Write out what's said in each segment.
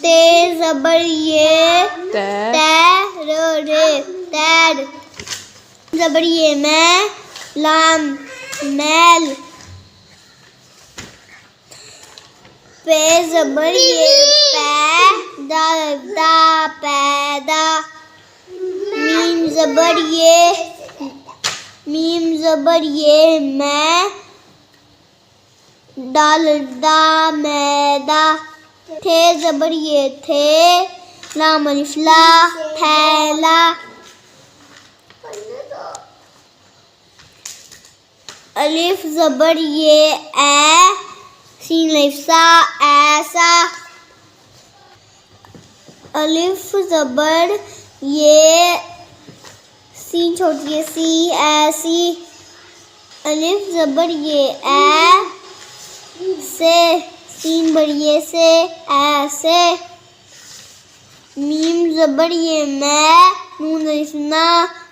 ते ज़बर ये रे तैर ज़बर ये मैं लाम मैल पे ज़बर ये पैदा पैदा मीम ज़बर ये मैं डालदा मैदा थे ज़बर ये थे लाम अलिफ ला थैला अलिफ ज़बर ये ए सीन अलिफ सा ऐसा अलिफ ज़बर ये सीन छोटी है सी ऐसी अलिफ ज़बर ये ए से सीन बड़िए से ऐसे मीम ज़बर ये मैं नून अलिफ ना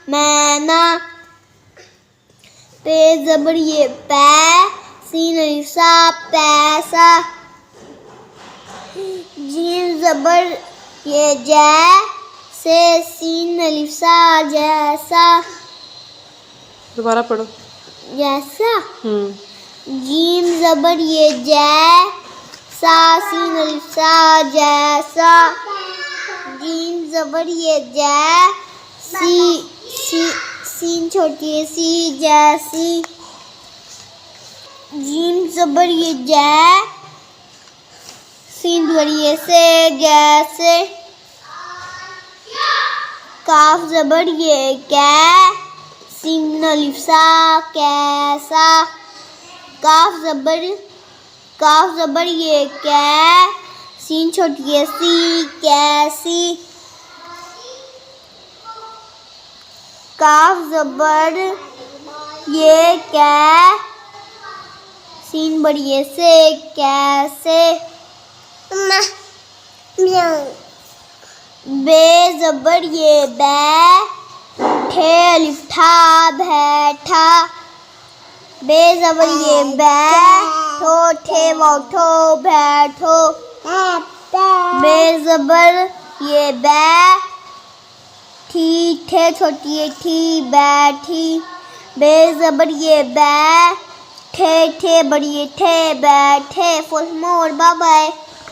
मैना पे ज़बर ये पै सीन अलिफ सा पैसा जीम ज़बर ये जै से सीन अलिफ सा जैसा दोबारा पढ़ो जैसा जीम ज़बर ये जै सा सीन अलिफ सा जैसा जीम ज़बर ये जै सीन छोटी है सी जैसी जीम ज़बर ये जै सीन बड़ी से जैसे काफ ज़बर ये कै सीन अलिफ सा कैसा काफ ज़बर ये कै सीन छोटी है सी कैसी काफ ज़बर ये कै सीन बड़ी से कैसे बे ज़बर ये बै ठे अलिफ ठा बैठा बे ज़बर ये बै ठो ठे वाव ठो बैठो बे ज़बर ये बै ठी ठे छोटी है ठी बैठी बे ज़बर ये बै ठे ठे बड़ी ठे बैठे फॉर मोर बाय बाय।